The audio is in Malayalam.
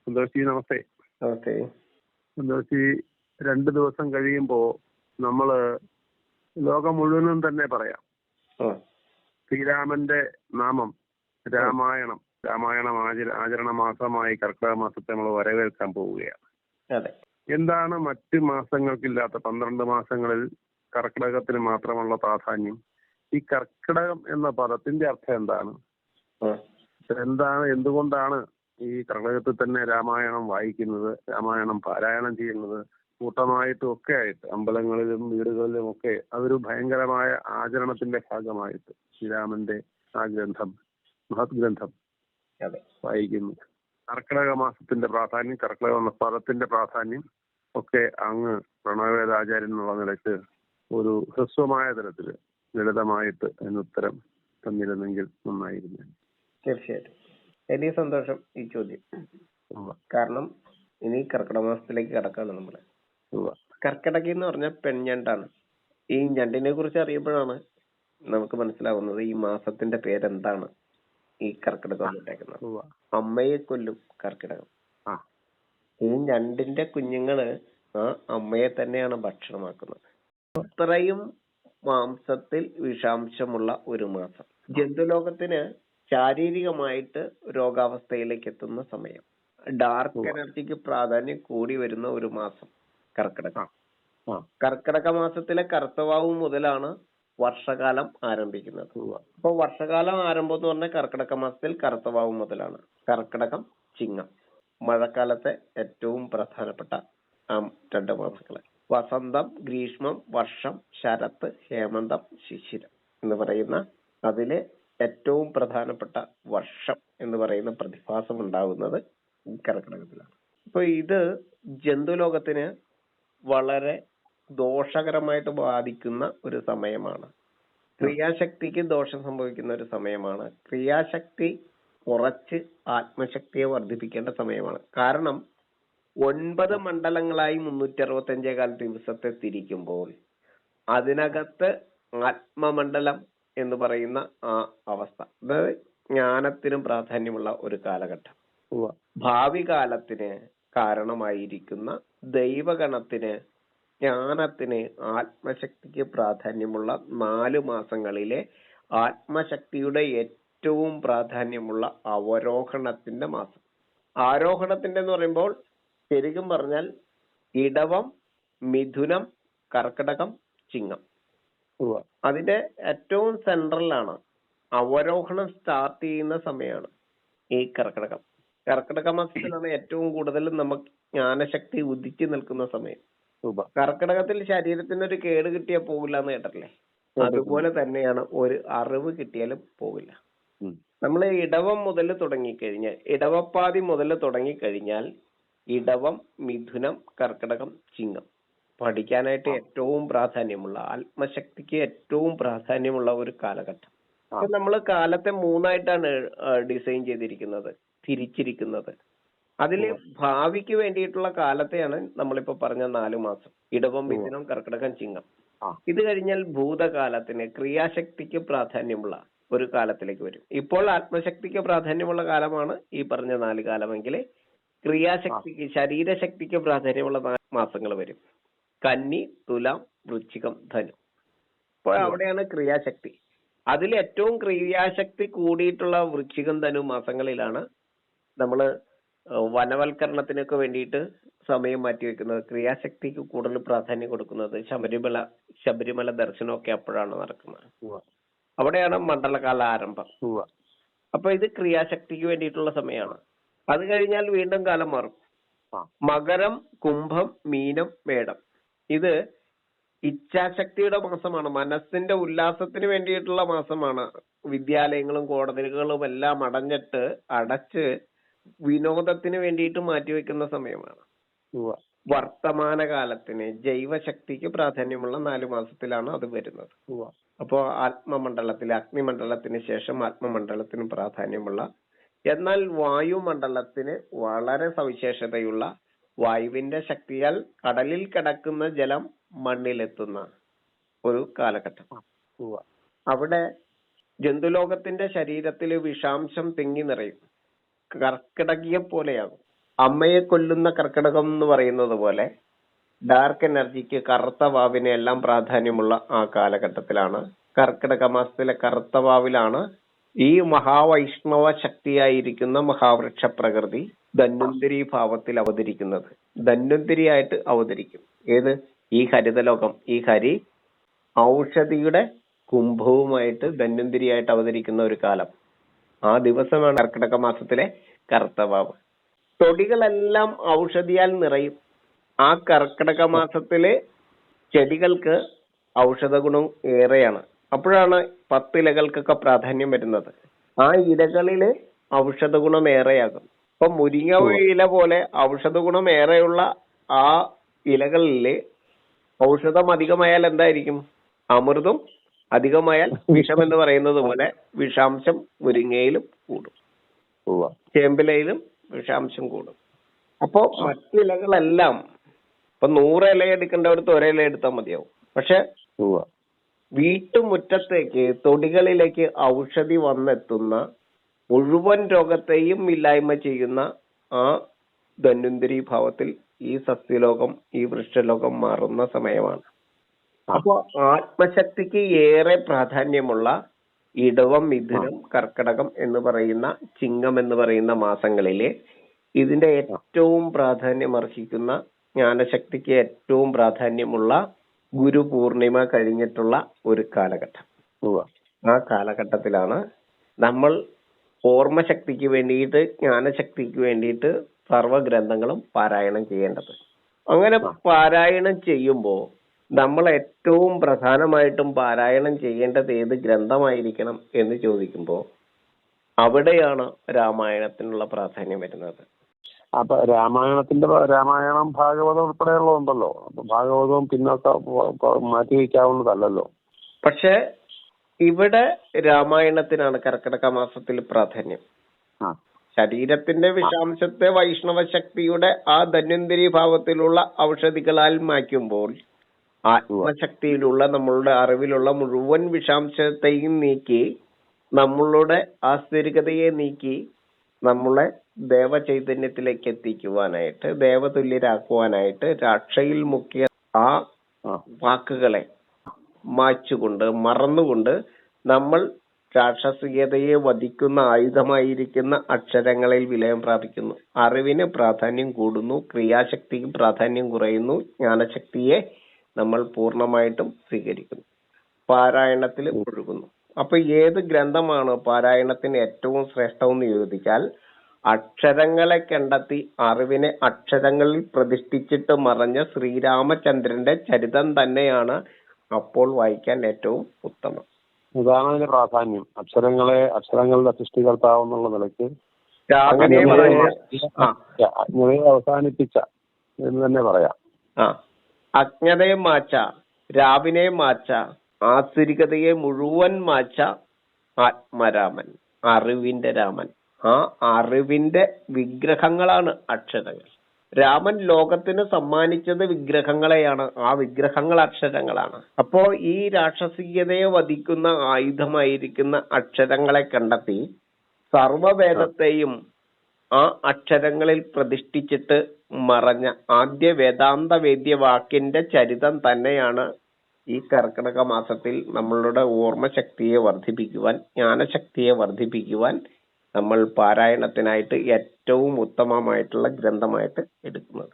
സന്തോഷി നമസ്തേ. നമസ്തേ. സന്തോഷി, 2 ദിവസം കഴിയുമ്പോ നമ്മള് ലോകം മുഴുവനും തന്നെ പറയാം, ശ്രീരാമന്റെ നാമം രാമായണം ആചരണ മാസമായി കർക്കിടക മാസത്തെ നമ്മൾ വരവേൽക്കാൻ പോവുകയാണ്. എന്താണ് മറ്റ് മാസങ്ങൾക്കില്ലാത്ത 12 മാസങ്ങളിൽ കർക്കിടകത്തിന് മാത്രമുള്ള പ്രാധാന്യം? ഈ കർക്കിടകം എന്ന പദത്തിന്റെ അർത്ഥം എന്താണ്? എന്തുകൊണ്ടാണ് ഈ കർക്കിടകത്തിൽ തന്നെ രാമായണം വായിക്കുന്നത്, രാമായണം പാരായണം ചെയ്യുന്നത്, കൂട്ടമായിട്ടും ഒക്കെ ആയിട്ട് അമ്പലങ്ങളിലും വീടുകളിലും ഒക്കെ അതൊരു ഭയങ്കരമായ ആചരണത്തിന്റെ ഭാഗമായിട്ട് ശ്രീരാമന്റെ ആ ഗ്രന്ഥം, മഹത് ഗ്രന്ഥം വായിക്കുന്നു. കർക്കിടക മാസത്തിന്റെ പ്രാധാന്യം, കർക്കിടക എന്ന പദത്തിന്റെ പ്രാധാന്യം ഒക്കെ അങ്ങ് പ്രണവവേദാചാര്യൻ എന്നുള്ള നിലയ്ക്ക് ഒരു ഹ്രസ്വമായ തരത്തില് ലളിതമായിട്ട് അതിന് ഉത്തരം തന്നിരുന്നെങ്കിൽ നന്നായിരുന്നു. തീർച്ചയായിട്ടും. വലിയ സന്തോഷം ഈ ചോദ്യം. കാരണം ഇനി കർക്കിടക മാസത്തിലേക്ക് കടക്കാണ് നമ്മള്. കർക്കിടകി എന്ന് പറഞ്ഞാൽ പെൺഞണ്ടാണ്. ഈ ഞണ്ടിനെ കുറിച്ച് അറിയുമ്പോഴാണ് നമുക്ക് മനസ്സിലാവുന്നത് ഈ മാസത്തിന്റെ പേരെന്താണ് ഈ കർക്കിടകം ഇട്ടേക്കുന്നത്. അമ്മയെ കൊല്ലും കർക്കിടകം. ഈ ഞണ്ടിന്റെ കുഞ്ഞുങ്ങള് ആ അമ്മയെ തന്നെയാണ് ഭക്ഷണമാക്കുന്നത്. അത്രയും മാംസത്തിൽ വിഷാംശമുള്ള ഒരു മാസം. ജന്തുലോകത്തിന് ശാരീരികമായിട്ട് രോഗാവസ്ഥയിലേക്ക് എത്തുന്ന സമയം, ഡാർക്ക് എനർജിക്ക് പ്രാധാന്യം കൂടി വരുന്ന ഒരു മാസം കർക്കിടകം. കർക്കിടക മാസത്തിലെ കർത്തവാവ് മുതലാണ് വർഷകാലം ആരംഭിക്കുന്നത്. അപ്പൊ വർഷകാലം ആരംഭം എന്ന് പറഞ്ഞാൽ കർക്കിടക മാസത്തിൽ കർത്തവാവ് മുതലാണ്. കർക്കിടകം, ചിങ്ങം, മഴക്കാലത്തെ ഏറ്റവും പ്രധാനപ്പെട്ട 2 മാസങ്ങള്. വസന്തം, ഗ്രീഷ്മം, വർഷം, ശരത്ത്, ഹേമന്തം, ശിശിരം എന്ന് പറയുന്ന അതിലെ ഏറ്റവും പ്രധാനപ്പെട്ട വർഷം എന്ന് പറയുന്ന പ്രതിഭാസം ഉണ്ടാകുന്നത് ഈ കർക്കിടകത്തിലാണ്. അപ്പൊ ഇത് ജന്തുലോകത്തിന് വളരെ ദോഷകരമായിട്ട് ബാധിക്കുന്ന ഒരു സമയമാണ്. ക്രിയാശക്തിക്ക് ദോഷം സംഭവിക്കുന്ന ഒരു സമയമാണ്. ക്രിയാശക്തി കുറച്ച് ആത്മശക്തിയെ വർദ്ധിപ്പിക്കേണ്ട സമയമാണ്. കാരണം 9 മണ്ഡലങ്ങളായി 365 ദിവസത്തെ തിരിക്കുമ്പോൾ അതിനകത്ത് ആത്മമണ്ഡലം എന്ന് പറയുന്ന ആ അവസ്ഥ, അതായത് ജ്ഞാനത്തിനും പ്രാധാന്യമുള്ള ഒരു കാലഘട്ടം, ഭാവി കാലത്തിന് കാരണമായിരിക്കുന്ന ദൈവഗണത്തിന്, ജ്ഞാനത്തിന്, ആത്മശക്തിക്ക് പ്രാധാന്യമുള്ള 4 മാസങ്ങളിലെ ആത്മശക്തിയുടെ ഏറ്റവും പ്രാധാന്യമുള്ള അവരോഹണത്തിന്റെ മാസം. ആരോഹണത്തിന്റെ എന്ന് പറയുമ്പോൾ ശരിക്കും പറഞ്ഞാൽ ഇടവം, മിഥുനം, കർക്കിടകം, ചിങ്ങം. അതിന്റെ ഏറ്റവും സെൻട്രലാണ് അവരോഹണം സ്റ്റാർട്ട് ചെയ്യുന്ന സമയമാണ് ഈ കർക്കിടകം. കർക്കിടക മാസത്തിലാണ് ഏറ്റവും കൂടുതൽ നമുക്ക് ജ്ഞാനശക്തി ഉദിച്ചു നിൽക്കുന്ന സമയം. കർക്കിടകത്തിൽ ശരീരത്തിന് ഒരു കേട് കിട്ടിയാൽ പോകില്ല എന്ന് കേട്ടല്ലേ? അതുപോലെ തന്നെയാണ് ഒരു അറിവ് കിട്ടിയാലും പോകില്ല. നമ്മൾ ഇടവം മുതൽ തുടങ്ങിക്കഴിഞ്ഞാൽ, ഇടവപ്പാതി മുതൽ തുടങ്ങിക്കഴിഞ്ഞാൽ ഇടവം, മിഥുനം, കർക്കിടകം, ചിങ്ങം പഠിക്കാനായിട്ട് ഏറ്റവും പ്രാധാന്യമുള്ള, ആത്മശക്തിക്ക് ഏറ്റവും പ്രാധാന്യമുള്ള ഒരു കാലഘട്ടം. അപ്പൊ നമ്മൾ കാലത്തെ 3ആയിട്ടാണ് ഡിസൈൻ ചെയ്തിരിക്കുന്നത്, തിരിച്ചിരിക്കുന്നത്. അതില് ഭാവിക്ക് വേണ്ടിയിട്ടുള്ള കാലത്തെയാണ് നമ്മളിപ്പോ പറഞ്ഞ 4 മാസം, ഇടവം, മിഥുനം, കർക്കിടകം, ചിങ്ങം. ഇത് കഴിഞ്ഞാൽ ഭൂതകാലത്തിന്, ക്രിയാശക്തിക്ക് പ്രാധാന്യമുള്ള ഒരു കാലത്തിലേക്ക് വരും. ഇപ്പോൾ ആത്മശക്തിക്ക് പ്രാധാന്യമുള്ള കാലമാണ് ഈ പറഞ്ഞ 4 കാലമെങ്കിൽ ക്രിയാശക്തിക്ക്, ശരീരശക്തിക്ക് പ്രാധാന്യമുള്ള 4 മാസങ്ങൾ വരും. കന്നി, തുലാം, വൃശ്ചികം, ധനു. അപ്പോൾ അവിടെയാണ് ക്രിയാശക്തി. അതിൽ ഏറ്റവും ക്രിയാശക്തി കൂടിയിട്ടുള്ള വൃശ്ചികം, ധനു മാസങ്ങളിലാണ് നമ്മള് വനവൽക്കരണത്തിനൊക്കെ വേണ്ടിയിട്ട് സമയം മാറ്റിവെക്കുന്നത്. ക്രിയാശക്തിക്ക് കൂടുതൽ പ്രാധാന്യം കൊടുക്കുന്നത്. ശബരിമല ദർശനമൊക്കെ അപ്പോഴാണ് നടക്കുന്നത്. അവിടെയാണ് മണ്ഡലകാല ആരംഭം. അപ്പൊ ഇത് ക്രിയാശക്തിക്ക് വേണ്ടിയിട്ടുള്ള സമയമാണ്. അത് കഴിഞ്ഞാൽ വീണ്ടും കാലം മാറും. മകരം, കുംഭം, മീനം, മേടം. ഇത് ഇച്ഛാശക്തിയുടെ മാസമാണ്. മനസ്സിന്റെ ഉല്ലാസത്തിന് വേണ്ടിയിട്ടുള്ള മാസമാണ്. വിദ്യാലയങ്ങളും കോടതികളും എല്ലാം അടച്ച് വിനോദത്തിന് വേണ്ടിയിട്ട് മാറ്റിവെക്കുന്ന സമയമാണ്. വർത്തമാനകാലത്തിന്, ജൈവശക്തിക്ക് പ്രാധാന്യമുള്ള 4 മാസത്തിലാണ് അത് വരുന്നത്. അപ്പോ ആത്മമണ്ഡലത്തിലെ, അഗ്നിമണ്ഡലത്തിന് ശേഷം ആത്മമണ്ഡലത്തിന് പ്രാധാന്യമുള്ള, എന്നാൽ വായുമണ്ഡലത്തിന് വളരെ സവിശേഷതയുള്ള, വായുവിന്റെ ശക്തിയാൽ കടലിൽ കിടക്കുന്ന ജലം മണ്ണിലെത്തുന്ന ഒരു കാലഘട്ടം. അവിടെ ജന്തുലോകത്തിന്റെ ശരീരത്തിൽ വിഷാംശം തിങ്ങി നിറയും, കർക്കിടകിയെ പോലെയാകും. അമ്മയെ കൊല്ലുന്ന കർക്കിടകം എന്ന് പറയുന്നത് പോലെ ഡാർക്ക് എനർജിക്ക് കറുത്ത വാവിന് എല്ലാം പ്രാധാന്യമുള്ള ആ കാലഘട്ടത്തിലാണ്, കർക്കിടക മാസത്തിലെ കറുത്ത വാവിലാണ് ഈ മഹാവൈഷ്ണവ ശക്തിയായിരിക്കുന്ന മഹാവൃക്ഷ പ്രകൃതി ധന്വന്തരി ഭാവത്തിൽ അവതരിക്കുന്നത്. ധന്വന്തരിയായിട്ട് അവതരിക്കും. ഏത്? ഈ ഹരിതലോകം, ഈ ഹരി ഔഷധിയുടെ കുംഭവുമായിട്ട് ധന്വന്തരിയായിട്ട് അവതരിക്കുന്ന ഒരു കാലം. ആ ദിവസമാണ് കർക്കിടക മാസത്തിലെ കറുത്ത വാവ്. തൊടികളെല്ലാം ഔഷധിയാൽ നിറയും. ആ കർക്കിടക മാസത്തിലെ ചെടികൾക്ക് ഔഷധ ഗുണം ഏറെയാണ്. അപ്പോഴാണ് 10 ഇലകൾക്കൊക്കെ പ്രാധാന്യം വരുന്നത്. ആ ഇലകളില് ഔഷധ ഗുണം ഏറെയാകും. ഇപ്പൊ മുരിങ്ങ ഇല പോലെ ഔഷധ ഗുണം ഏറെയുള്ള ആ ഇലകളില് ഔഷധം അധികമായാൽ എന്തായിരിക്കും? അമൃതും അധികമായാൽ വിഷം എന്ന് പറയുന്നത് പോലെ വിഷാംശം മുരിങ്ങയിലും കൂടും, ചേമ്പിലയിലും വിഷാംശം കൂടും. അപ്പോ മറ്റിലകളെല്ലാം ഇപ്പൊ 100 ഇല എടുക്കേണ്ടവർക്ക് 1 ഇല എടുത്താൽ മതിയാവും. പക്ഷെ വീട്ടുമുറ്റത്തേക്ക് തൊടികളിലേക്ക് ഔഷധി വന്നെത്തുന്ന മുഴുവൻ രോഗത്തെയും ഇല്ലായ്മ ചെയ്യുന്ന ആ ധന്വന്തരി ഭാവത്തിൽ ഈ സസ്യലോകം, ഈ വൃക്ഷലോകം മാറുന്ന സമയമാണ്. അപ്പോ ആത്മശക്തിക്ക് ഏറെ പ്രാധാന്യമുള്ള ഇടവം, മിഥുനം, കർക്കിടകം എന്ന് പറയുന്ന, ചിങ്ങം എന്ന് പറയുന്ന മാസങ്ങളിലെ ഇതിന്റെ ഏറ്റവും പ്രാധാന്യം അർഹിക്കുന്ന, ജ്ഞാനശക്തിക്ക് ഏറ്റവും പ്രാധാന്യമുള്ള ഗുരു പൂർണിമ കഴിഞ്ഞിട്ടുള്ള ഒരു കാലഘട്ടം. ആ കാലഘട്ടത്തിലാണ് നമ്മൾ ഓർമ്മശക്തിക്ക് വേണ്ടിയിട്ട്, ജ്ഞാനശക്തിക്ക് വേണ്ടിയിട്ട് സർവ്വഗ്രന്ഥങ്ങളും പാരായണം ചെയ്യേണ്ടത്. അങ്ങനെ പാരായണം ചെയ്യുമ്പോൾ നമ്മൾ ഏറ്റവും പ്രധാനമായിട്ടും പാരായണം ചെയ്യേണ്ടത് ഏത് ഗ്രന്ഥമായിരിക്കണം എന്ന് ചോദിക്കുമ്പോൾ അവിടെയാണ് രാമായണത്തിനുള്ള പ്രാധാന്യം വരുന്നത്. അപ്പൊ രാമായണം ഭാഗവതം ഉൾപ്പെടെയുള്ളതുണ്ടല്ലോ. അപ്പൊ ഭാഗവതവും പിന്നൊക്കെ മാറ്റി വയ്ക്കാവുന്നതല്ലോ. പക്ഷെ ഇവിടെ രാമായണത്തിനാണ് കർക്കിടക മാസത്തിൽ പ്രാധാന്യം. ശരീരത്തിന്റെ വിഷാംശത്തെ വൈഷ്ണവ ശക്തിയുടെ ആ ധന്വന്തരി ഭാവത്തിലുള്ള ഔഷധികളാൽ മാറ്റുമ്പോൾ ആത്മശക്തിയിലുള്ള, നമ്മളുടെ അറിവിലുള്ള മുഴുവൻ വിഷാംശത്തെയും നീക്കി, നമ്മളുടെ ആസ്തിരികതയെ നീക്കി നമ്മളെ ദേവചൈതന്യത്തിലേക്ക് എത്തിക്കുവാനായിട്ട്, ദേവതുല്യരാക്കുവാനായിട്ട് രാക്ഷയിൽ മുക്കിയ ആ വാക്കുകളെ മായ്ച്ചുകൊണ്ട്, മറന്നുകൊണ്ട് നമ്മൾ രാക്ഷസീയതയെ വധിക്കുന്ന ആയുധമായിരിക്കുന്ന അക്ഷരങ്ങളിൽ വിലയം പ്രാപിക്കുന്നു. അറിവിന് പ്രാധാന്യം കൂടുന്നു, ക്രിയാശക്തിക്ക് പ്രാധാന്യം കുറയുന്നു, ജ്ഞാനശക്തിയെ നമ്മൾ പൂർണ്ണമായിട്ടും സ്വീകരിക്കുന്നു, പാരായണത്തിൽ ഒഴുകുന്നു. അപ്പൊ ഏത് ഗ്രന്ഥമാണ് പാരായണത്തിന് ഏറ്റവും ശ്രേഷ്ഠമെന്ന് ചോദിച്ചാൽ, അക്ഷരങ്ങളെ കണ്ടെത്തി അറിവിനെ അക്ഷരങ്ങളിൽ പ്രതിഷ്ഠിച്ചിട്ട് മറഞ്ഞ ശ്രീരാമചന്ദ്രന്റെ ചരിതം തന്നെയാണ് അപ്പോൾ വായിക്കാൻ ഏറ്റവും ഉത്തമം. ഇതാണ് അതിന്റെ പ്രാധാന്യം. അക്ഷരങ്ങളുടെ സൃഷ്ടികർത്താവെന്നുള്ള നിലയ്ക്ക് അജ്ഞതയെ അവസാനിപ്പിച്ച എന്ന് തന്നെ പറയാം. അജ്ഞതയെ മാച്ച, രാവിനെ മാച്ച, ആസുരികതയെ മുഴുവൻ മാച്ച ആത്മരാമൻ, അറിവിന്റെ രാമൻ. ആ അറിവിന്റെ വിഗ്രഹങ്ങളാണ് അക്ഷരങ്ങൾ. രാമൻ ലോകത്തിന് സമ്മാനിച്ചത് വിഗ്രഹങ്ങളെയാണ്. ആ വിഗ്രഹങ്ങൾ അക്ഷരങ്ങളാണ്. അപ്പോ ഈ രാക്ഷസീയതയെ വധിക്കുന്ന ആയുധമായിരിക്കുന്ന അക്ഷരങ്ങളെ കണ്ടെത്തി സർവവേദത്തെയും ആ അക്ഷരങ്ങളിൽ പ്രതിഷ്ഠിച്ചിട്ട് മറഞ്ഞ ആദ്യ വേദാന്ത വേദ്യവാക്യന്റെ ചരിതം തന്നെയാണ് ഈ കർക്കിടക മാസത്തിൽ നമ്മളുടെ ഓർമ്മശക്തിയെ വർദ്ധിപ്പിക്കുവാൻ, ജ്ഞാനശക്തിയെ വർദ്ധിപ്പിക്കുവാൻ നമ്മൾ പാരായണത്തിനായിട്ട് ഏറ്റവും ഉത്തമമായിട്ടുള്ള ഗ്രന്ഥമായിട്ട് എടുക്കുന്നത്.